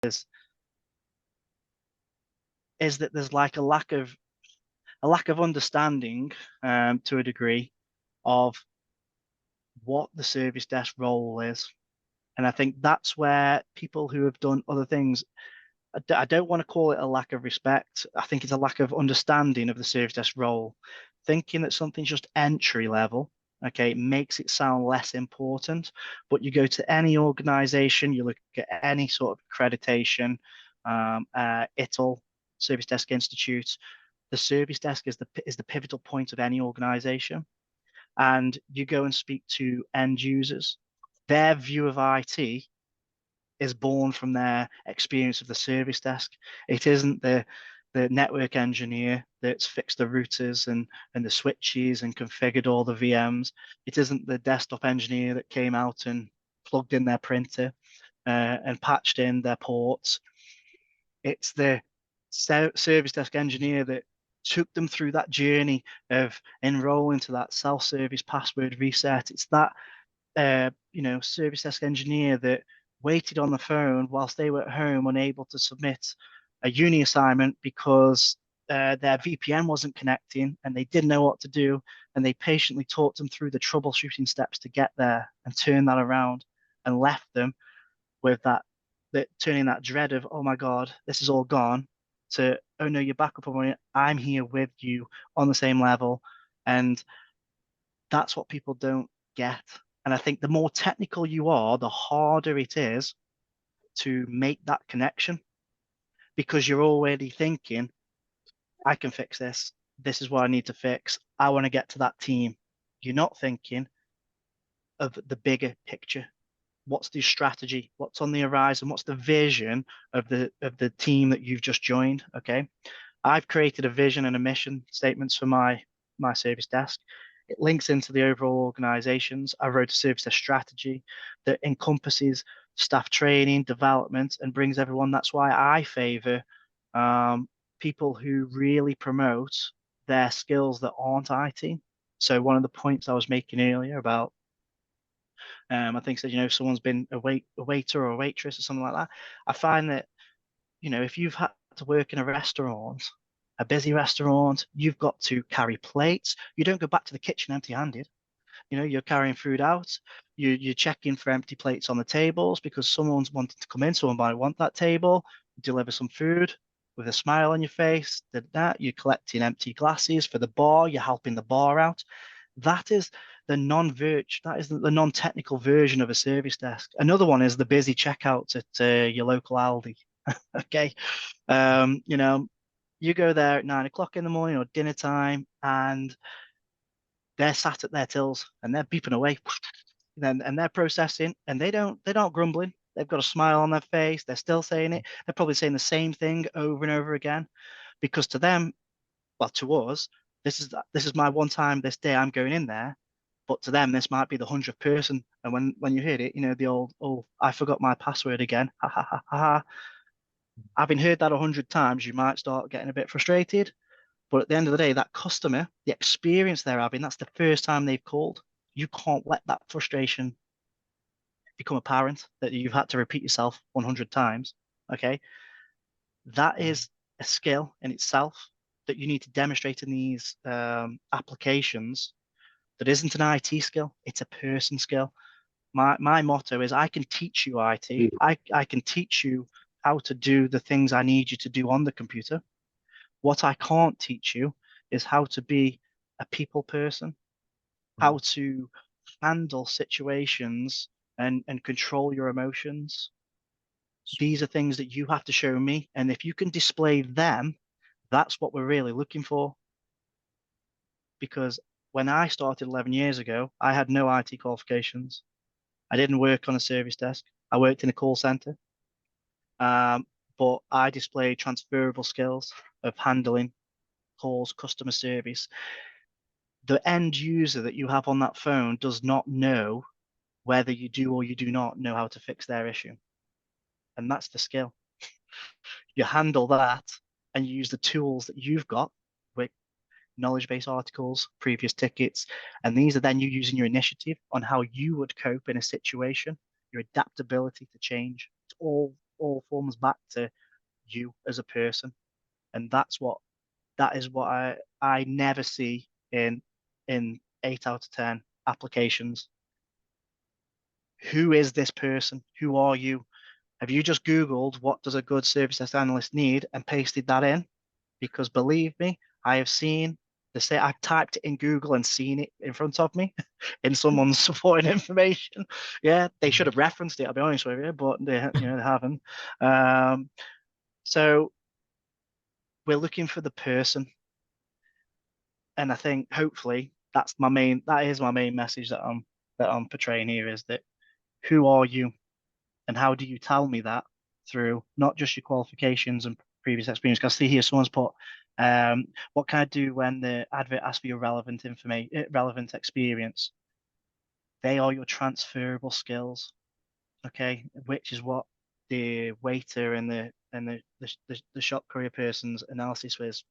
is that there's like a lack of understanding to a degree of what the service desk role is. And I think that's where people who have done other things, I don't want to call it a lack of respect. I think it's a lack of understanding of the service desk role. Thinking that something's just entry level, okay, makes it sound less important. But you go to any organization, you look at any sort of accreditation, ITIL, Service Desk Institute, the service desk is the pivotal point of any organization. And you go and speak to end users, their view of IT is born from their experience of the service desk. It isn't the network engineer that's fixed the routers and the switches and configured all the VMs. It isn't the desktop engineer that came out and plugged in their printer and patched in their ports. It's the service desk engineer that took them through that journey of enrolling to that self-service password reset. It's that service desk engineer that waited on the phone whilst they were at home, unable to submit a uni assignment because their VPN wasn't connecting and they didn't know what to do. And they patiently talked them through the troubleshooting steps to get there and turn that around and left them with that turning that dread of, oh my God, this is all gone, to, oh no, you're back up and running. I'm here with you on the same level. And that's what people don't get. And I think the more technical you are, the harder it is to make that connection because you're already thinking, I can fix this. This is what I need to fix. I want to get to that team. You're not thinking of the bigger picture. What's the strategy? What's on the horizon? What's the vision of the team that you've just joined? Okay. I've created a vision and a mission statements for my service desk. It links into the overall organizations. I wrote a service desk strategy that encompasses staff training, development, and brings everyone. That's why I favor people who really promote their skills that aren't IT. So one of the points I was making earlier about, I think said, if someone's been a waiter or a waitress or something like that, I find that, if you've had to work in a restaurant, a busy restaurant, you've got to carry plates. You don't go back to the kitchen empty-handed. You're carrying food out. You're checking for empty plates on the tables because someone's wanting to come in. Someone might want that table. Deliver some food with a smile on your face. That you're collecting empty glasses for the bar. You're helping the bar out. That is the the non-technical version of a service desk. Another one is the busy checkouts at your local Aldi. Okay. You go there at 9 o'clock in the morning or dinner time and they're sat at their tills and they're beeping away and they're processing and they're not grumbling. They've got a smile on their face. They're still saying it. They're probably saying the same thing over and over again because to them, well, to us, this is my one time this day I'm going in there. But to them, this might be the 100th person. And when you heard it, the old, oh, I forgot my password again. Ha ha ha ha ha. Having heard that 100 times, you might start getting a bit frustrated. But at the end of the day, that customer, the experience they're having, that's the first time they've called. You can't let that frustration become apparent that you've had to repeat yourself 100 times. Okay. That is a skill in itself that you need to demonstrate in these applications that isn't an IT skill, it's a person skill. My motto is I can teach you IT. I can teach you how to do the things I need you to do on the computer. What I can't teach you is how to be a people person, how to handle situations and control your emotions. These are things that you have to show me. And if you can display them, that's what we're really looking for. Because when I started 11 years ago, I had no IT qualifications. I didn't work on a service desk. I worked in a call center. But I displayed transferable skills of handling calls, customer service. The end user that you have on that phone does not know whether you do or you do not know how to fix their issue. And that's the skill. You handle that and you use the tools that you've got with knowledge base articles, previous tickets, and these are then you using your initiative on how you would cope in a situation, your adaptability to change. It's all all forms back to you as a person. And that is what I never see in 8 out of 10 applications. Who is this person? Who are you? Have you just Googled what does a good service desk analyst need and pasted that in? Because believe me, I have seen the say I've typed it in Google and seen it in front of me in someone's supporting information. Yeah, they should have referenced it, I'll be honest with you, but they haven't. So we're looking for the person. And I think hopefully that is my main message that I'm portraying here is that who are you and how do you tell me that through not just your qualifications and previous experience? Because I see here someone's put, what can I do when the advert asks for your relevant information, relevant experience? They are your transferable skills, okay? Which is what the waiter and the shop courier person's analysis was.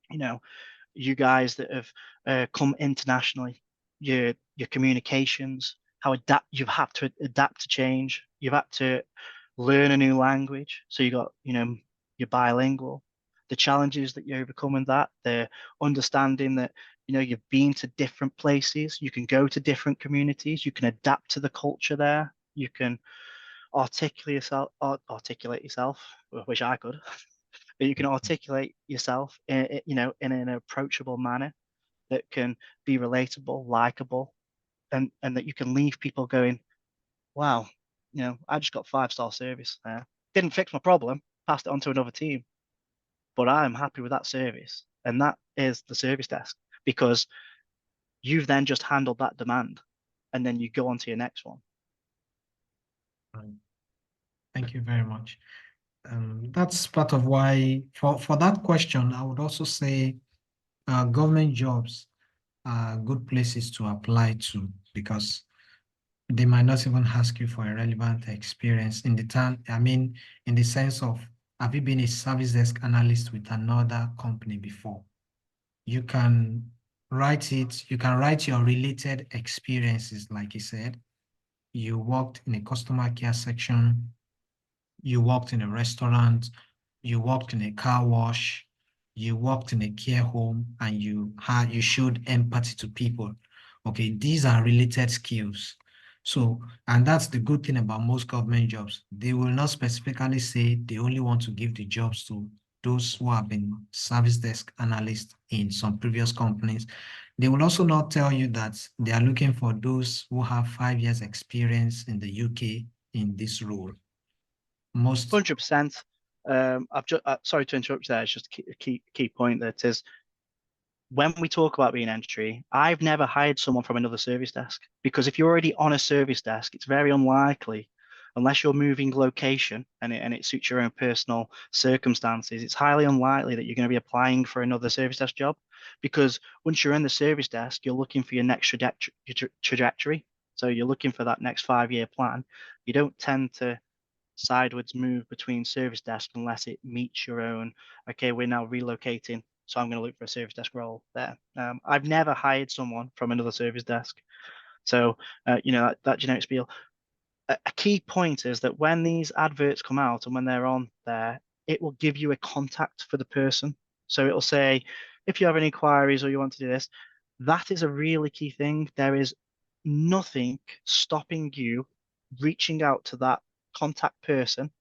You know, you guys that have come internationally, your communications, how adapt you've had to adapt to change. You've had to learn a new language, so you got you're bilingual. The challenges that you overcome in that, the understanding that you've been to different places, you can go to different communities, you can adapt to the culture there, you can articulate yourself. I wish I could. But you can articulate yourself in an approachable manner that can be relatable, likable, and that you can leave people going, wow, I just got 5-star service there. Didn't fix my problem, passed it on to another team, but I'm happy with that service. And that is the service desk because you've then just handled that demand and then you go on to your next one. Right. Thank you very much. That's part of why, for that question, I would also say government jobs are good places to apply to because they might not even ask you for a relevant experience in the time, I mean, in the sense of, have you been a service desk analyst with another company before? You can you can write your related experiences, like you said. You worked in a customer care section, you worked in a restaurant, you worked in a car wash, you worked in a care home, and you showed empathy to people. Okay, these are related skills. So, and that's the good thing about most government jobs. They will not specifically say they only want to give the jobs to those who have been service desk analysts in some previous companies. They will also not tell you that they are looking for those who have 5 years experience in the UK in this role. Most 100%. I've just sorry to interrupt you there. It's just a key point that is when we talk about being entry, I've never hired someone from another service desk because if you're already on a service desk, it's very unlikely, unless you're moving location and it suits your own personal circumstances, it's highly unlikely that you're going to be applying for another service desk job because once you're in the service desk, you're looking for your next trajectory. So you're looking for that next 5-year plan. You don't tend to sideways move between service desks unless it meets your own, okay, we're now relocating, so I'm going to look for a service desk role there. I've never hired someone from another service desk. So, that generic spiel. A key point is that when these adverts come out and when they're on there, it will give you a contact for the person. So it'll say, if you have any queries or you want to do this, that is a really key thing. There is nothing stopping you reaching out to that contact person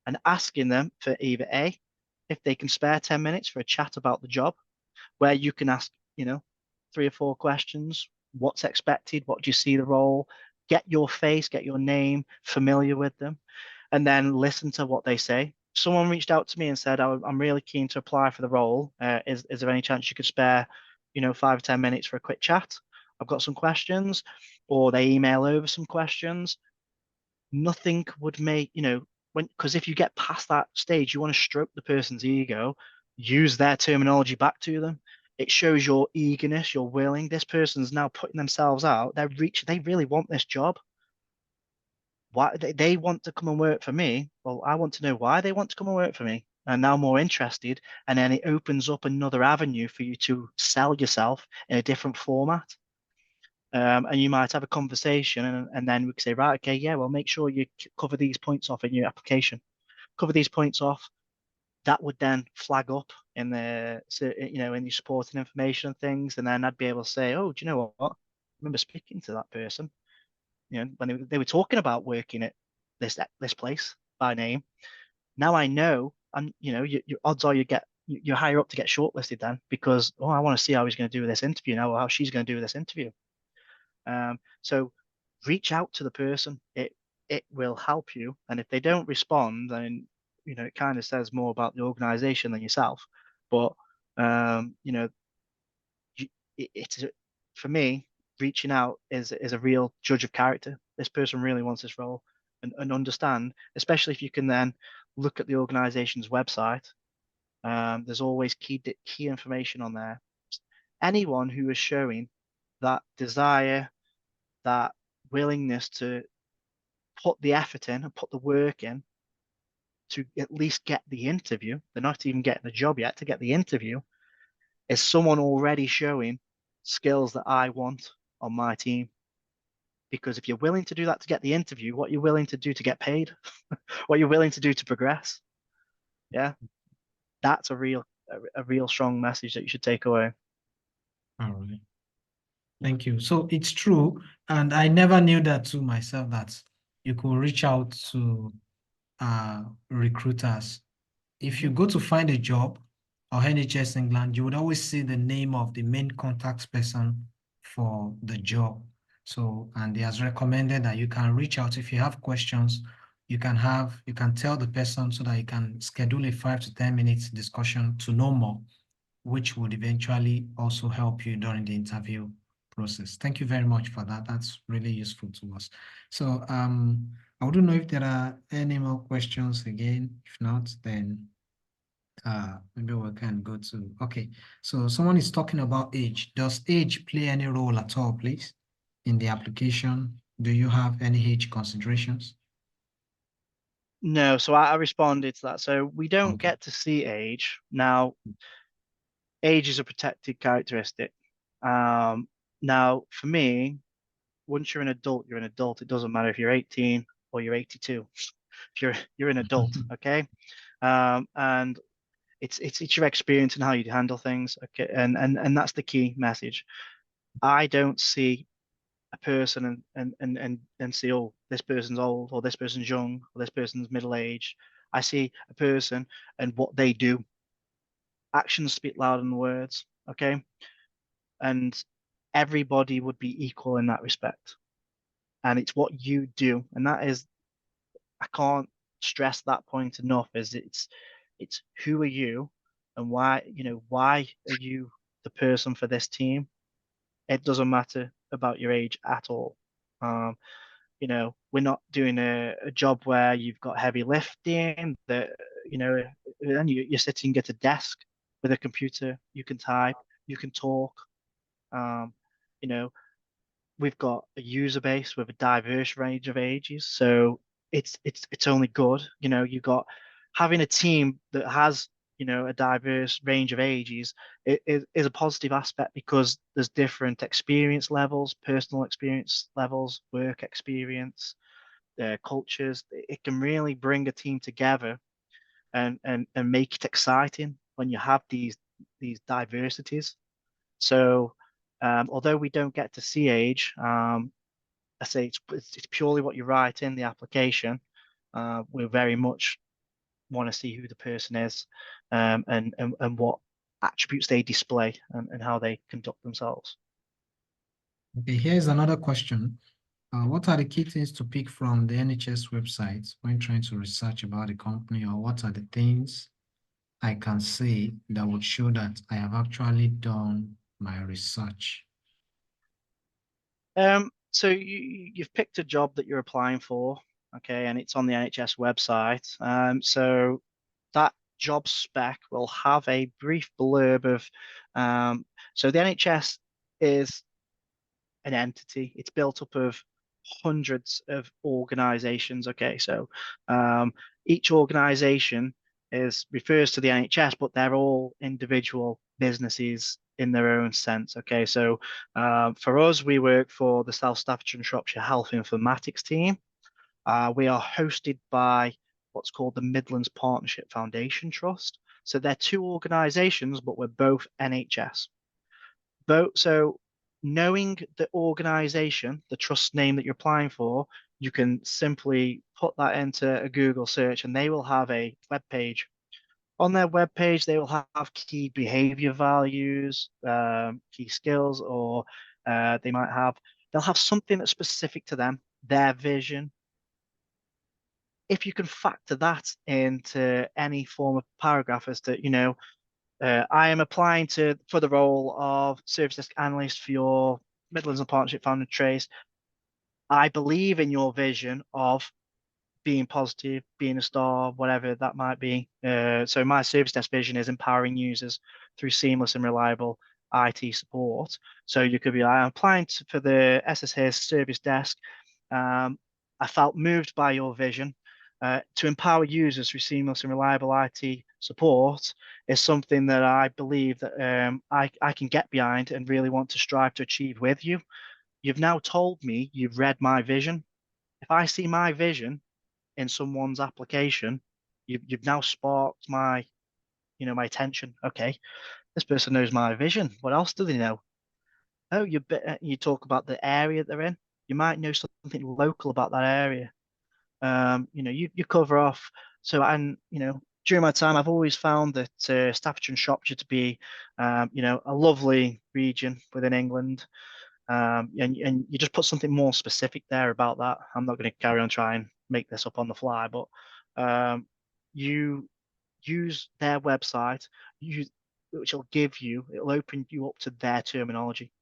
and asking them for either A, if they can spare 10 minutes for a chat about the job, where you can ask, 3 or 4 questions. What's expected? What do you see the role? Get your face, get your name familiar with them, and then listen to what they say. Someone reached out to me and said, I'm really keen to apply for the role. Is there any chance you could spare, 5 or 10 minutes for a quick chat? I've got some questions, or they email over some questions. Nothing would make, because if you get past that stage, you want to stroke the person's ego, use their terminology back to them. It shows your eagerness, your willing. This person's now putting themselves out. They really want this job. Why they want to come and work for me? Well, I want to know why they want to come and work for me. And now more interested, and then it opens up another avenue for you to sell yourself in a different format. And you might have a conversation, and then we can say, right, okay, yeah, well, make sure you cover these points off in your application. cover these points off. That would then flag up in in your supporting information and things, and then I'd be able to say, oh, do you know what? I remember speaking to that person, when they were talking about working at this place by name. Now I know, and your odds are you're higher up to get shortlisted then because I want to see how he's going to do with this interview now, or how she's going to do with this interview. So reach out to the person. It will help you, and if they don't respond, then it kind of says more about the organization than yourself. But it's for me, reaching out is a real judge of character. This person really wants this role, and understand, especially if you can then look at the organization's website. There's always key information on there. Anyone who is showing that desire, that willingness to put the effort in and put the work in to at least get the interview, they're not even getting the job yet, to get the interview, is someone already showing skills that I want on my team. Because if you're willing to do that to get the interview, what you're willing to do to get paid, what you're willing to do to progress, yeah, that's a real strong message that you should take away. All right. Thank you. So it's true, and I never knew that to myself, that you could reach out to recruiters. If you go to find a job or NHS England, you would always see the name of the main contact person for the job. So, and he has recommended that you can reach out if you have questions. You can tell the person so that you can schedule a 5 to 10 minutes discussion to know more, which would eventually also help you during the interview process. Thank you very much for that. That's really useful to us. So I wouldn't know if there are any more questions again. If not, then maybe we can go to, okay. So someone is talking about age. Does age play any role at all, please, in the application? Do you have any age considerations? No, so I responded to that. So we don't Okay. get to see age. Now, age is a protected characteristic. Um, Now, for me, once you're an adult, you're an adult. It doesn't matter if you're 18 or you're 82. If you're an adult, okay? And it's your experience and how you handle things, okay? And that's the key message. I don't see a person and see, oh, this person's old, or this person's young, or this person's middle aged. I see a person and what they do. Actions speak louder than words, okay? And everybody would be equal in that respect. And it's what you do, and that is, I can't stress that point enough. Is it's who are you, and why are you the person for this team? It doesn't matter about your age at all. Um, we're not doing a job where you've got heavy lifting, that, and you're sitting at a desk with a computer. You can type, you can talk. Um, you know, we've got a user base with a diverse range of ages, so it's only good. You've got having a team that has a diverse range of ages is a positive aspect, because there's different experience levels, personal experience levels, work experience, cultures. It can really bring a team together and make it exciting when you have these diversities. So although we don't get to see age, I say it's purely what you write in the application. We very much want to see who the person is, and what attributes they display, and how they conduct themselves. Okay, here's another question. What are the key things to pick from the NHS website when trying to research about the company, or what are the things I can see that would show that I have actually done my research? So you've picked a job that you're applying for, okay, and it's on the NHS website. So that job spec will have a brief blurb of, so the NHS is an entity. It's built up of hundreds of organizations. Okay, so each organization refers to the NHS, but they're all individual businesses in their own sense. Okay, so for us, we work for the South Staffordshire and Shropshire Health Informatics team. We are hosted by what's called the Midlands Partnership Foundation Trust. So they're two organisations, but we're both NHS. So knowing the organisation, the trust name that you're applying for, you can simply put that into a Google search and they will have a web page. On their web page, they will have key behavior values, key skills, or they'll have something that's specific to them, their vision. If you can factor that into any form of paragraph as to, I am applying for the role of service desk analyst for your Midlands and Partnership Founding Trace. I believe in your vision of being positive, being a star, whatever that might be. So my service desk vision is empowering users through seamless and reliable IT support. So you could be like, I'm applying for the SSH service desk. I felt moved by your vision. To empower users through seamless and reliable IT support is something that I believe that I can get behind and really want to strive to achieve with you. You've now told me you've read my vision. If I see my vision in someone's application, you've now sparked my attention. Okay, this person knows my vision. What else do they know? Oh, you talk about the area they're in. You might know something local about that area. You cover off. So, and during my time, I've always found that Staffordshire and Shropshire to be, a lovely region within England. And you just put something more specific there about that. I'm not going to carry on trying and make this up on the fly, but you use their website, which will it'll open you up to their terminology.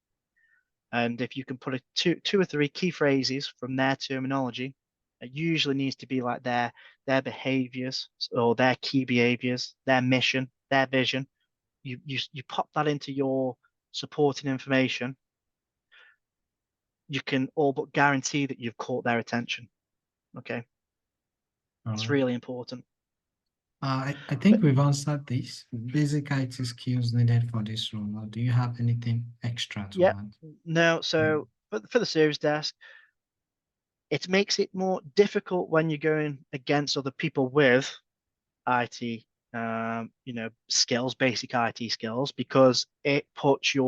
And if you can put two or three key phrases from their terminology, it usually needs to be like their behaviors or their key behaviors, their mission, their vision. You pop that into your supporting information, you can all but guarantee that you've caught their attention. Okay. All It's right. really important. I think we've answered this. Basic IT skills needed for this role. Or do you have anything extra to Yeah. add? No, Mm. so for the service desk, it makes it more difficult when you're going against other people with IT, skills, basic IT skills, because it puts it,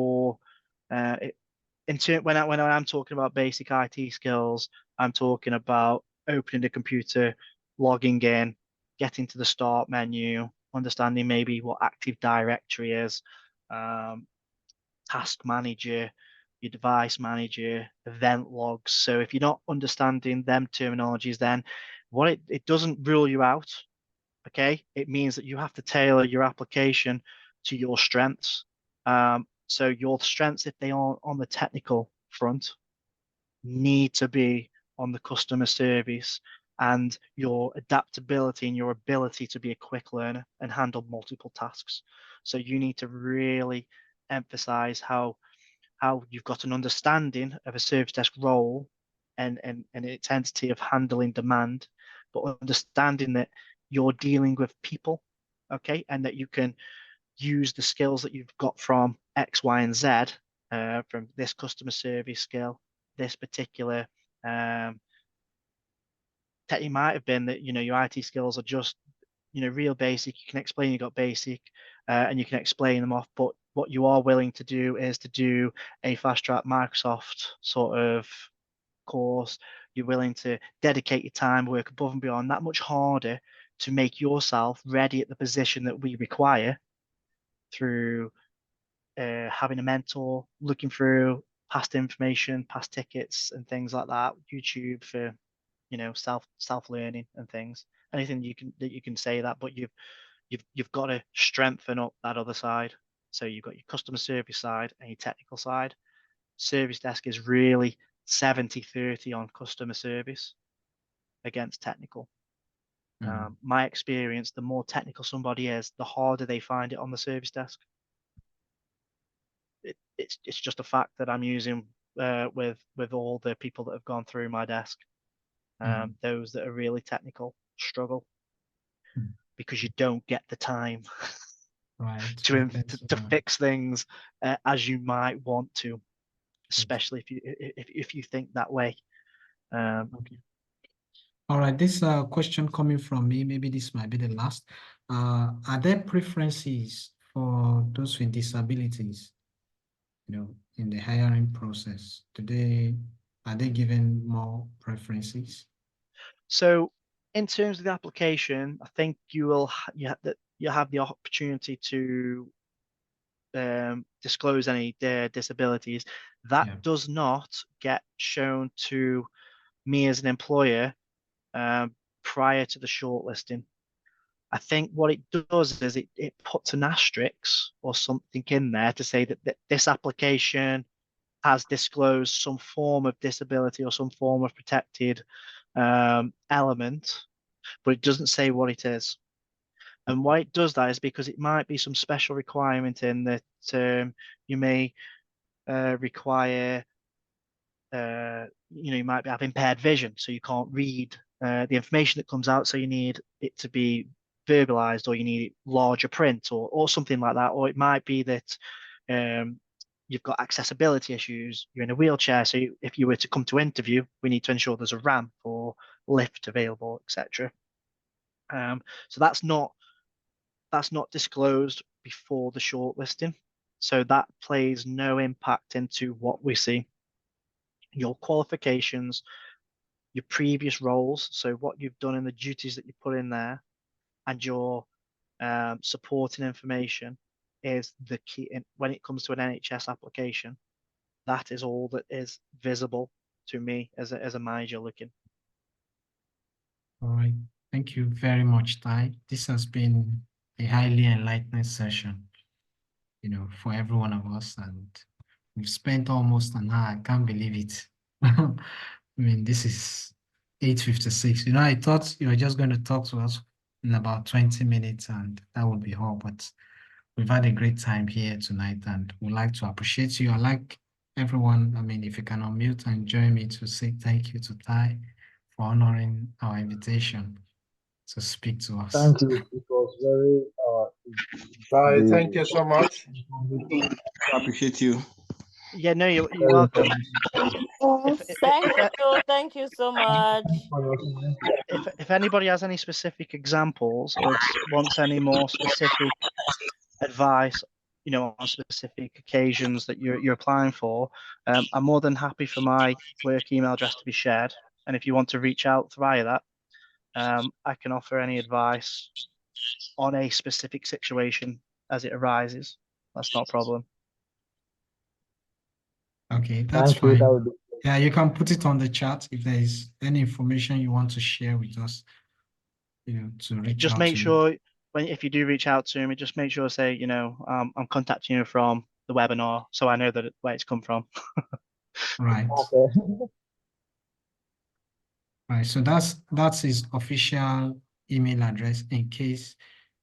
when I'm talking about basic IT skills, I'm talking about opening the computer, logging in, getting to the start menu, understanding maybe what Active Directory is, um, task manager, your device manager, event logs. So if you're not understanding them terminologies, then it doesn't rule you out. Okay, it means that you have to tailor your application to your strengths. So your strengths, if they aren't on the technical front, need to be on the customer service and your adaptability and your ability to be a quick learner and handle multiple tasks. So you need to really emphasize how you've got an understanding of a service desk role and its entity of handling demand, but understanding that you're dealing with people, okay, and that you can use the skills that you've got from X, Y, and Z, from this customer service skill, this particular tech. It might have been that your IT skills are just real basic. You can explain you got basic, and you can explain them off. But what you are willing to do is to do a fast track Microsoft sort of course. You're willing to dedicate your time, work above and beyond, that much harder to make yourself ready at the position that we require through having a mentor, looking through past information, past tickets, and things like that. YouTube for self learning and things. Anything you can say that, but you've got to strengthen up that other side. So you've got your customer service side and your technical side. Service desk is really 70-30 on customer service against technical. Mm. My experience, the more technical somebody is, the harder they find it on the service desk. It's just a fact that I'm using with all the people that have gone through my desk. Mm. Those that are really technical struggle Mm. because you don't get the time Right. to Okay. to fix things as you might want to, Okay. especially if you think that way. Um, Okay. All right, this question coming from me, maybe this might be the last. Are there preferences for those with disabilities, in the hiring process? Are they given more preferences? So in terms of the application, I think you have the opportunity to disclose any disabilities. That Yeah. does not get shown to me as an employer prior to the shortlisting. I think what it does is it puts an asterisk or something in there to say that this application has disclosed some form of disability or some form of protected element, but it doesn't say what it is. And why it does that is because it might be some special requirement in that you may require, you might have impaired vision, so you can't read the information that comes out, so you need it to be verbalized, or you need larger print, or something like that. Or it might be that um, you've got accessibility issues, you're in a wheelchair, so if you were to come to interview, we need to ensure there's a ramp or lift available, etc. So that's not disclosed before the shortlisting. So that plays no impact into what we see. Your qualifications, your previous roles, so what you've done and the duties that you put in there, and your supporting information is the key. When it comes to an NHS application, that is all that is visible to me as a manager looking. All right. Thank you very much, Ty. This has been a highly enlightening session, for every one of us. And we've spent almost an hour. I can't believe it. I mean, this is 8:56. I thought you were just going to talk to us in about 20 minutes and that would be all. But we've had a great time here tonight and we'd like to appreciate you. I'd like everyone, if you can unmute and join me to say thank you to Ty for honoring our invitation to speak to us. Thank you. It was very Bye. Thank the you so much. I appreciate you. Yeah, no, you're very welcome. informative. Thank you so much. If anybody has any specific examples or wants any more specific advice, on specific occasions that you're applying for, I'm more than happy for my work email address to be shared. And if you want to reach out via that, I can offer any advice on a specific situation as it arises. That's not a problem. Okay, that's Thank you. That fine. would be Yeah, you can put it on the chat if there is any information you want to share with us, to reach Just out make to you. sure if you do reach out to me, just make sure to say, I'm contacting you from the webinar, so I know where it's come from. Right. okay. Right. So that's his official email address in case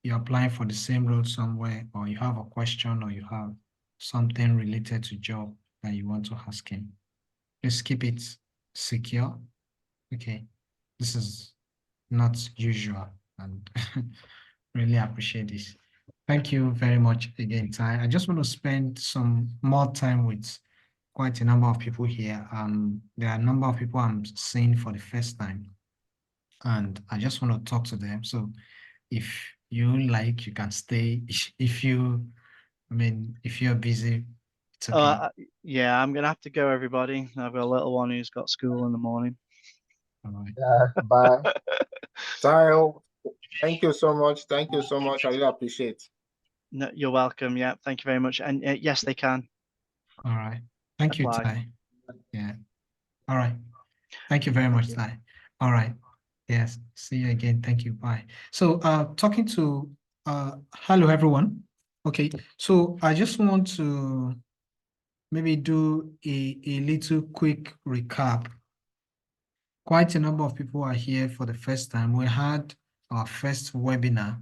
you're applying for the same role somewhere, or you have a question, or you have something related to job that you want to ask him. Just keep it secure. Okay. This is not usual, and really appreciate this. Thank you very much again, Ty. I just want to spend some more time with quite a number of people here. There are a number of people I'm seeing for the first time, and I just want to talk to them. So if you like, you can stay. If you're busy, it's okay. Yeah, I'm gonna have to go, everybody. I've got a little one who's got school in the morning. All right. Bye. Tyle, thank you so much. Thank you so much. I really appreciate. No, you're welcome. Yeah, thank you very much. And yes, they can All right. Thank you, apply. Ty. Yeah. All right. Thank you very much, Ty. All right. Yes. See you again. Thank you. Bye. So talking to hello everyone. Okay. So I just want to maybe do a little quick recap. Quite a number of people are here for the first time. We had our first webinar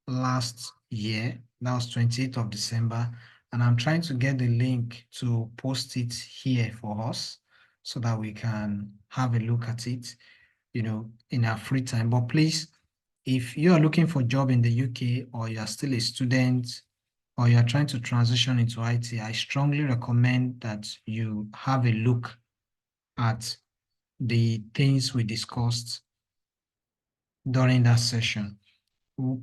last year. That was 28th of December. And I'm trying to get the link to post it here for us so that we can have a look at it, in our free time. But please, if you are looking for a job in the UK, or you are still a student, or you are trying to transition into IT, I strongly recommend that you have a look at the things we discussed during that session.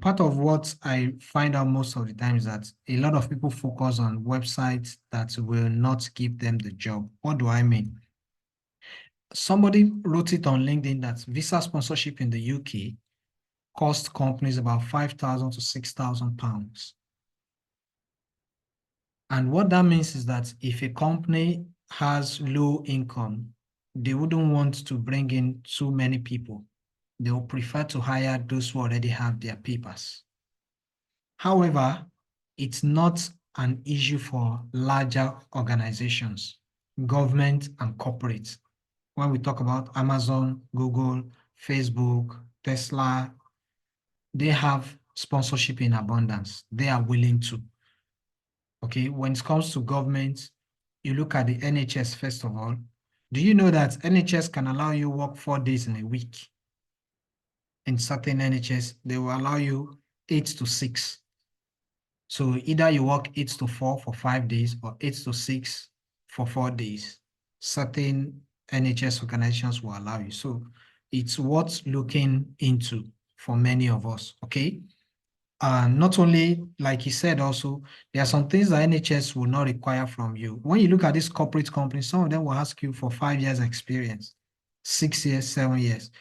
Part of what I find out most of the time is that a lot of people focus on websites that will not give them the job. What do I mean? Somebody wrote it on LinkedIn that visa sponsorship in the UK cost companies about 5,000 to 6,000 pounds. And what that means is that if a company has low income, they wouldn't want to bring in too many people. They will prefer to hire those who already have their papers. However, it's not an issue for larger organizations, government and corporate. When we talk about Amazon, Google, Facebook, Tesla, they have sponsorship in abundance. They are willing to. Okay, when it comes to government, you look at the NHS first of all. Do you know that NHS can allow you work 4 days in a week? In certain NHS, they will allow you 8 to 6. So either you work 8 to 4 for 5 days or 8 to 6 for 4 days. Certain NHS organizations will allow you. So it's worth looking into for many of us, okay? Not only, like he said also, there are some things that NHS will not require from you. When you look at these corporate companies, some of them will ask you for 5 years experience, 6 years, 7 years.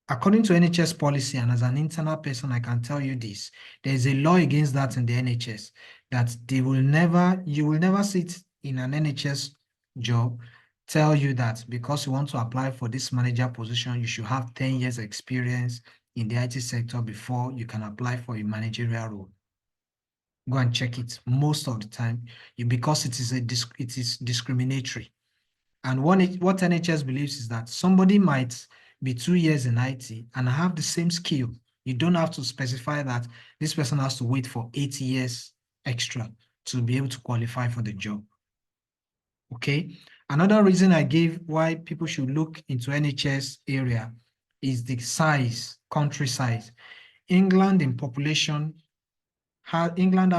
According to NHS policy, and as an internal person, I can tell you this, there is a law against that in the NHS, that you will never sit in an NHS job, tell you that because you want to apply for this manager position, you should have 10 years experience in the IT sector before you can apply for a managerial role. Go and check it. Most of the time, because it is discriminatory. And what NHS believes is that somebody might be 2 years in IT and have the same skill. You don't have to specify that this person has to wait for 8 years extra to be able to qualify for the job. Okay. Another reason I gave why people should look into NHS area is the size, country size. England has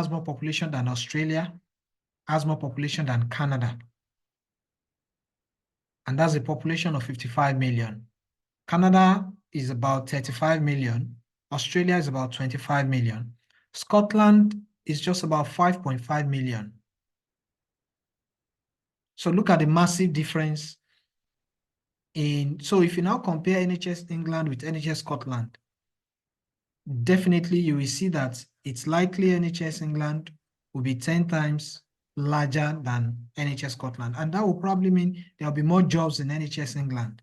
more population than Australia, has more population than Canada. And that's a population of 55 million. Canada is about 35 million. Australia is about 25 million. Scotland is just about 5.5 million. So look at the massive difference so if you now compare NHS England with NHS Scotland, definitely you will see that it's likely NHS England will be 10 times larger than NHS Scotland. And that will probably mean there'll be more jobs in NHS England.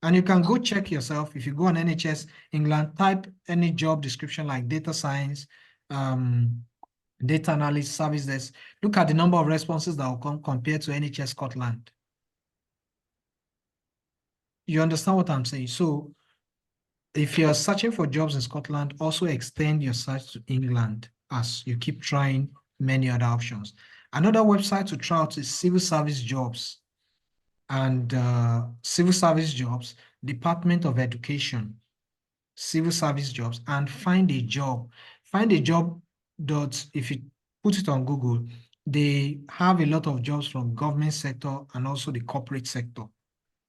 And you can go check yourself. If you go on NHS England, type any job description like data science, data analyst, service desk. Look at the number of responses that will come compared to NHS Scotland. You understand what I'm saying? So if you're searching for jobs in Scotland, also extend your search to England as you keep trying many other options. Another website to try out is civil service jobs. And civil service jobs, Department of Education, civil service jobs, and find a job. Find a job if you put it on Google, they have a lot of jobs from government sector and also the corporate sector.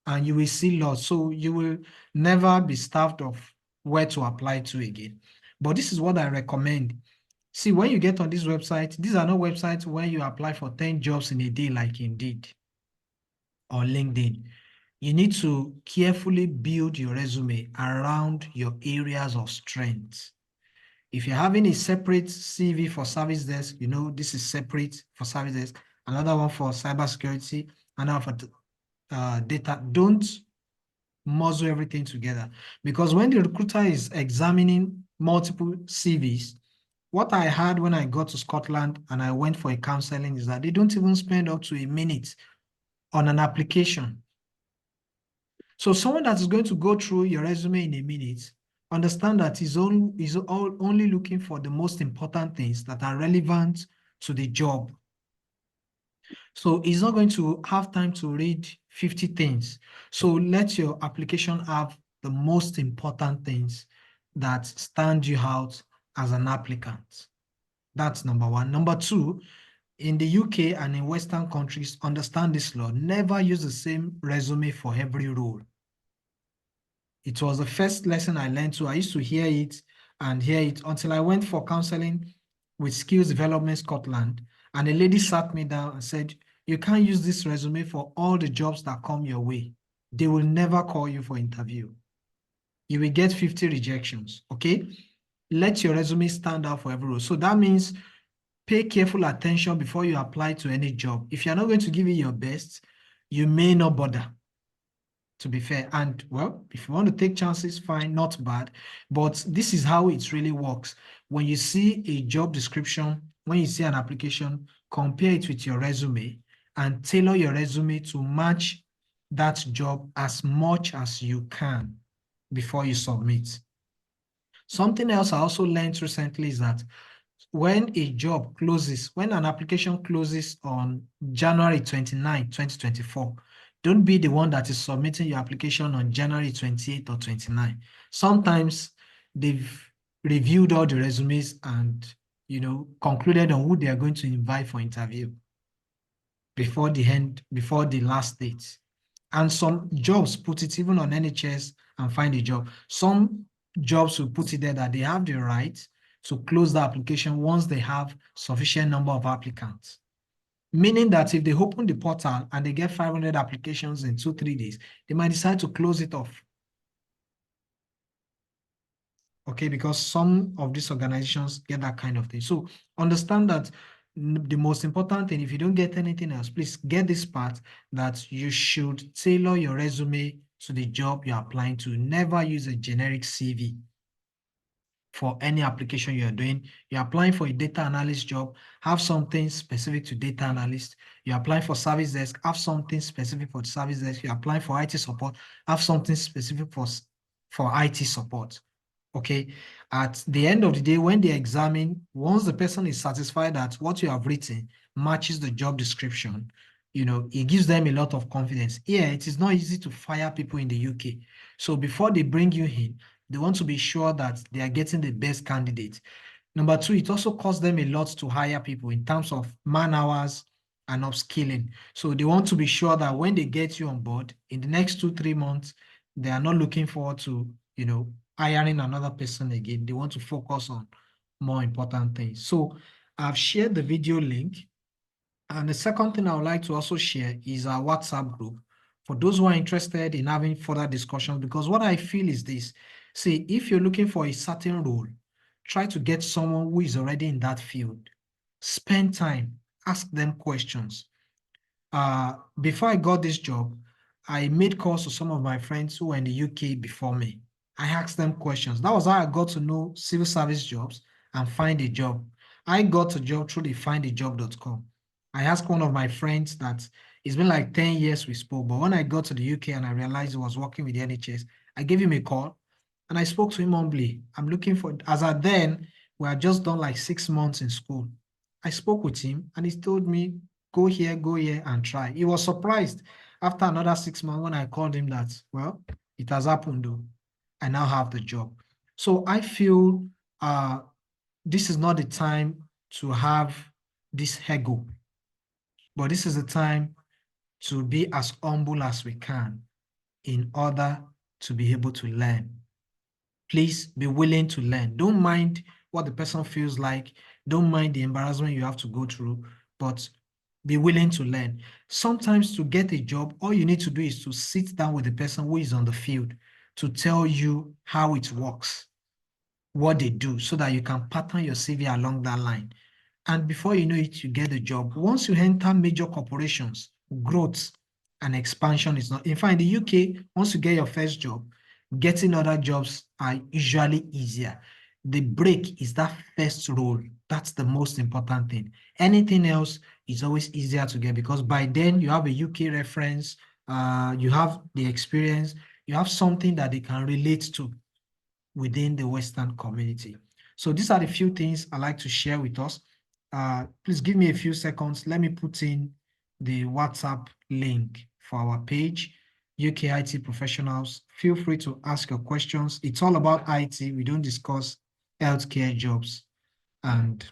And you will see lots. So you will never be starved of where to apply to again. But this is what I recommend. See, when you get on this website, these are not websites where you apply for 10 jobs in a day like Indeed or LinkedIn. You need to carefully build your resume around your areas of strength. If you're having a separate CV for service desk, this is separate for service desk, another one for cybersecurity, another for data. Don't muzzle everything together, because when the recruiter is examining multiple CVs, what I had when I got to Scotland and I went for a counseling is that they don't even spend up to a minute on an application. So someone that is going to go through your resume in a minute, understand that he's only looking for the most important things that are relevant to the job. So he's not going to have time to read 50 things. So let your application have the most important things that stand you out as an applicant. That's number one. Number two, in the UK and in Western countries, understand this law. Never use the same resume for every role. It was the first lesson I learned. So I used to hear it until I went for counseling with Skills Development Scotland. And a lady sat me down and said, you can't use this resume for all the jobs that come your way. They will never call you for interview. You will get 50 rejections, okay? Let your resume stand out for every role. So that means pay careful attention before you apply to any job. If you're not going to give it your best, you may not bother, to be fair. And well, if you want to take chances, fine, not bad. But this is how it really works. When you see a job description, when you see an application, compare it with your resume and tailor your resume to match that job as much as you can before you submit. Something else I also learned recently is that when a job closes, when an application closes on January 29, 2024, don't be the one that is submitting your application on January 28 or 29. Sometimes they've reviewed all the resumes and, concluded on who they are going to invite for interview before the last date. And some jobs put it even on NHS and find a job. Some jobs will put it there that they have the right to close the application once they have sufficient number of applicants. Meaning that if they open the portal and they get 500 applications in 2-3 days, they might decide to close it off. Okay, because some of these organizations get that kind of thing. So understand that the most important thing, if you don't get anything else, please get this part, that you should tailor your resume to the job you're applying to. Never use a generic CV for any application you're doing. You're applying for a data analyst job, have something specific to data analyst. You're applying for service desk, have something specific for the service desk. You're applying for IT support, have something specific for IT support. Okay, at the end of the day, when they examine, once the person is satisfied that what you have written matches the job description, it gives them a lot of confidence. Yeah, it is not easy to fire people in the UK. So before they bring you in, they want to be sure that they are getting the best candidate. Number two, it also costs them a lot to hire people in terms of man hours and upskilling. So they want to be sure that when they get you on board in the next 2-3 months, they are not looking forward to, hiring another person again. They want to focus on more important things. So I've shared the video link. And the second thing I would like to also share is our WhatsApp group for those who are interested in having further discussions, because what I feel is this. See, if you're looking for a certain role, try to get someone who is already in that field. Spend time, ask them questions. Before I got this job, I made calls to some of my friends who were in the UK before me. I asked them questions. That was how I got to know civil service jobs and find a job. I got a job through the findajob.com. I asked one of my friends that it's been like 10 years we spoke, but when I got to the UK and I realized he was working with the NHS, I gave him a call and I spoke to him humbly. I'm looking for, as at then, we had just done like 6 months in school. I spoke with him and he told me, go here and try. He was surprised after another 6 months when I called him that, well, it has happened though. I now have the job. So I feel this is not the time to have this ego, but this is the time to be as humble as we can in order to be able to learn. Please be willing to learn. Don't mind what the person feels like. Don't mind the embarrassment you have to go through, but be willing to learn. Sometimes to get a job, all you need to do is to sit down with the person who is on the field to tell you how it works, what they do, so that you can pattern your CV along that line. And before you know it, you get a job. Once you enter major corporations, growth and expansion is not. In fact, in the UK, once you get your first job, getting other jobs are usually easier. The break is that first role. That's the most important thing. Anything else is always easier to get because by then you have a UK reference, you have the experience, you have something that they can relate to within the Western community. So these are the few things I like to share with us. Please give me a few seconds. Let me put in the WhatsApp link for our page, UK IT professionals. Feel free to ask your questions. It's all about IT. We don't discuss healthcare jobs. And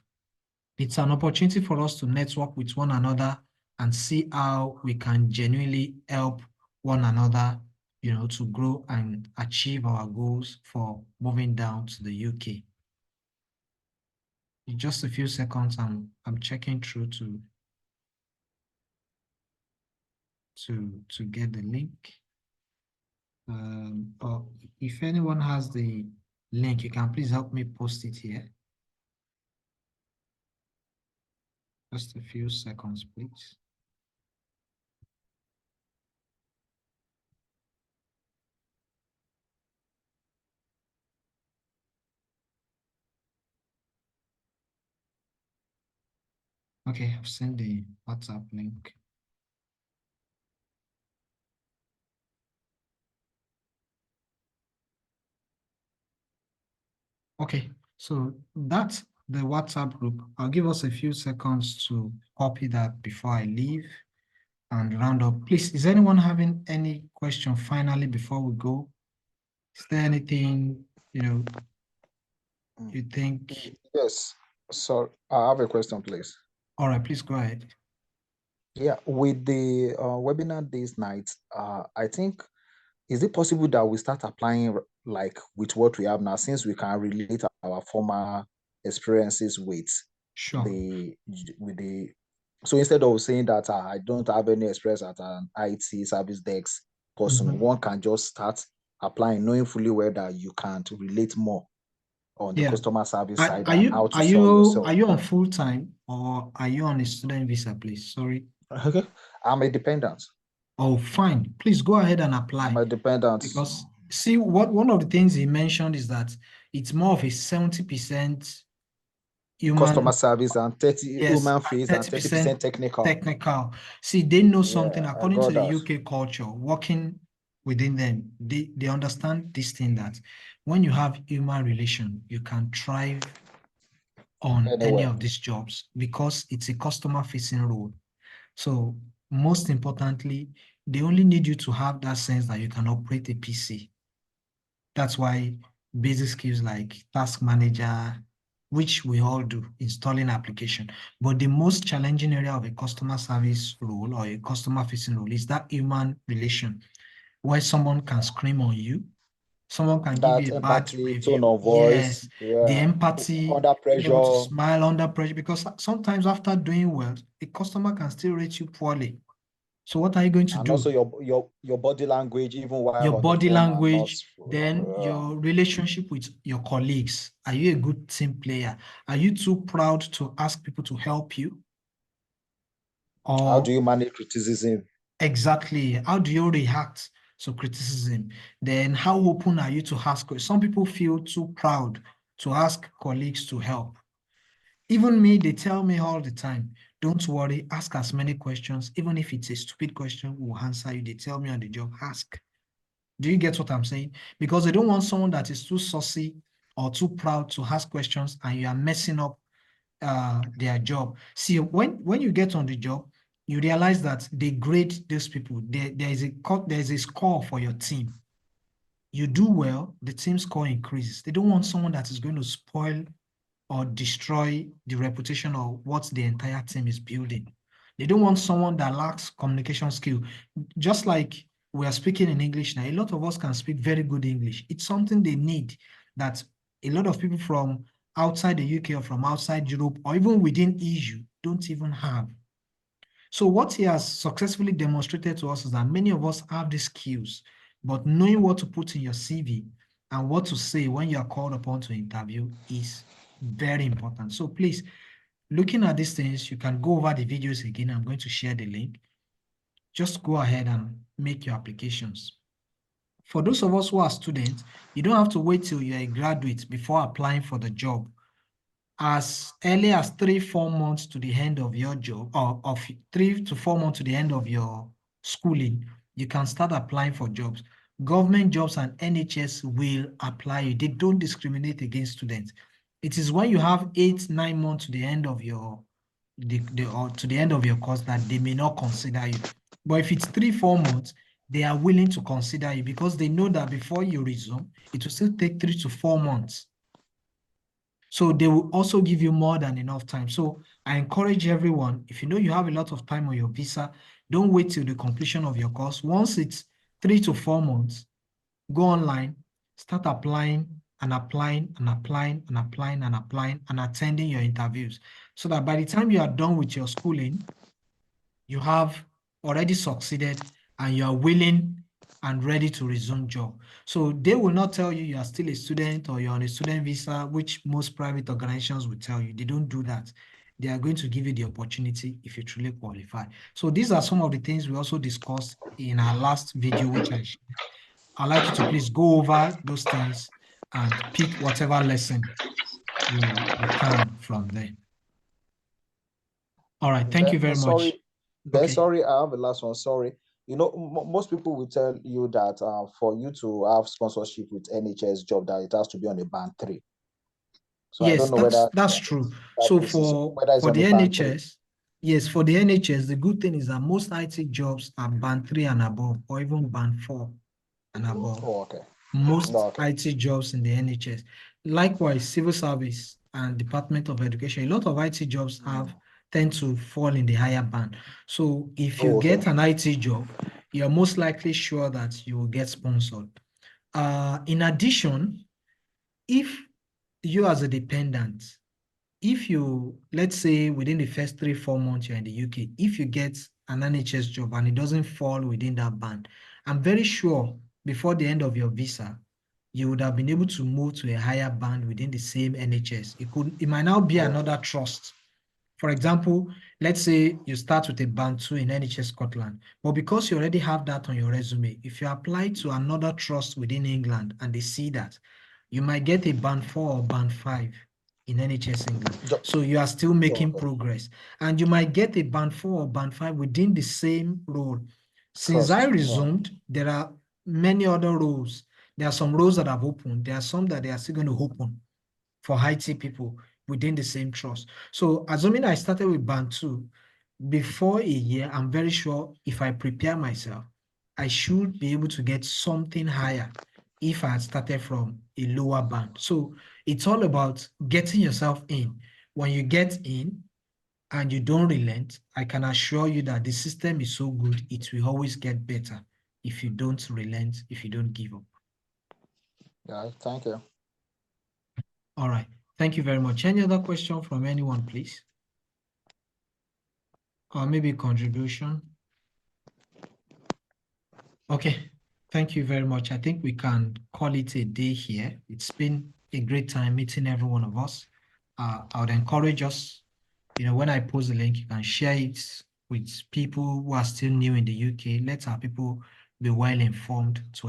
it's an opportunity for us to network with one another and see how we can genuinely help one another to grow and achieve our goals for moving down to the UK. In just a few seconds, I'm checking through to get the link. Or if anyone has the link, you can please help me post it here. Just a few seconds, please. Okay, I've sent the WhatsApp link. Okay, so that's the WhatsApp group. I'll give us a few seconds to copy that before I leave and round up. Please, is anyone having any question finally before we go? Is there anything, you think? Yes. So I have a question, please. All right, please go ahead. Yeah, with the webinar this night, I think, is it possible that we start applying like with what we have now, since we can relate our former experiences Sure. with the so instead of saying that I don't have any experience at an IT service desk person, one can just start applying, knowing fully well that you can't relate more on the Yeah. customer service Are, side are and you how to are sell you yourself. are you on full time or are you on a student visa, please? Sorry. Okay, I'm a dependent. Oh, fine. Please go ahead and apply. I'm a dependent. Because see, one of the things he mentioned is that it's more of a 70% human, Customer service and 30 yes, human face and 30% 30% technical. technical. See, they know something Yeah, I according to got the that. UK culture, working within them, they understand this thing that when you have human relation, you can thrive on any Anyway, of these jobs because it's a customer facing role. So most importantly, they only need you to have that sense that you can operate a PC. That's why basic skills like task manager, which we all do, installing application. But the most challenging area of a customer service role or a customer facing role is that human relation, where someone can scream on you, someone can give that you a bad empathy, tone review. of voice, Yes, the yeah, empathy, under being able to pressure, smile under pressure, because sometimes after doing well, a customer can still rate you poorly. So what are you going to and do? also your body language, even Your while on the body phone, are not. language, then your relationship with your colleagues. Are you a good team player? Are you too proud to ask people to help you? How do Or you manage criticism? exactly, how do you react to criticism? Then how open are you to ask? Some people feel too proud to ask colleagues to help. Even me, they tell me all the time, don't worry, ask as many questions. Even if it's a stupid question, we'll answer you. They tell me on the job, ask. Do you get what I'm saying? Because they don't want someone that is too saucy or too proud to ask questions and you are messing up their job. See, when you get on the job, you realize that they grade those people. There is a score for your team. You do well, the team score increases. They don't want someone that is going to spoil or destroy the reputation of what the entire team is building. They don't want someone that lacks communication skill. Just like we are speaking in English now, a lot of us can speak very good English. It's something they need that a lot of people from outside the UK or from outside Europe or even within EU don't even have. So what he has successfully demonstrated to us is that many of us have these skills, but knowing what to put in your CV and what to say when you are called upon to interview is very important. So please, looking at these things, you can go over the videos again. I'm going to share the link. Just go ahead and make your applications. For those of us who are students, you don't have to wait till you're a graduate before applying for the job. As early as 3-4 months to the end of your job, or of 3 to 4 months to the end of your schooling, you can start applying for jobs. Government jobs and NHS will apply you. They don't discriminate against students. It is when you have 8-9 months to the end of your to the end of your course that they may not consider you. But if it's 3-4 months, they are willing to consider you because they know that before you resume, it will still take 3 to 4 months. So they will also give you more than enough time. So I encourage everyone, if you know you have a lot of time on your visa, don't wait till the completion of your course. Once it's 3 to 4 months, go online, start applying and applying and applying and applying and applying and attending your interviews. So that by the time you are done with your schooling, you have already succeeded and you are willing and ready to resume job. So they will not tell you are still a student or you're on a student visa, which most private organizations will tell you. They don't do that. They are going to give you the opportunity if you truly qualify. So these are some of the things we also discussed in our last video, which I shared. I'd like you to please go over those things and pick whatever lesson you can from there. All right, thank you very much. Okay. Sorry, I have a last one. Sorry. You know, most people will tell you that for you to have sponsorship with NHS job, that it has to be on a band 3. So yes, I don't know whether that's true. that So is for whether it's the on a band 3. NHS, yes, for the NHS, the good thing is that most IT jobs are band 3 and above, or even band 4 and above. Oh, okay. Most Okay. IT jobs in the NHS. Likewise, civil service and Department of Education, a lot of IT jobs tend to fall in the higher band. So if you get an IT job, you're most likely sure that you will get sponsored. In addition, if you as a dependent, if you, let's say within the first 3-4 months you're in the UK, if you get an NHS job and it doesn't fall within that band, I'm very sure before the end of your visa, you would have been able to move to a higher band within the same NHS. It might now be another trust. For example, let's say you start with a band 2 in NHS Scotland, but because you already have that on your resume, if you apply to another trust within England and they see that, you might get a band 4 or band 5 in NHS England. So you are still making progress. And you might get a band 4 or band 5 within the same role. Since I resumed, there are many other roles. There are some roles that have opened. There are some that they are still going to open for IT people within the same trust. So assuming I started with band 2, before a year, I'm very sure if I prepare myself, I should be able to get something higher if I had started from a lower band. So it's all about getting yourself in. When you get in and you don't relent, I can assure you that the system is so good, it will always get better if you don't relent, if you don't give up. Yeah, thank you. All right. Thank you very much. Any other question from anyone, please? Or maybe contribution? Okay. Thank you very much. I think we can call it a day here. It's been a great time meeting every one of us. I would encourage us, when I post the link, you can share it with people who are still new in the UK. Let our people be well informed to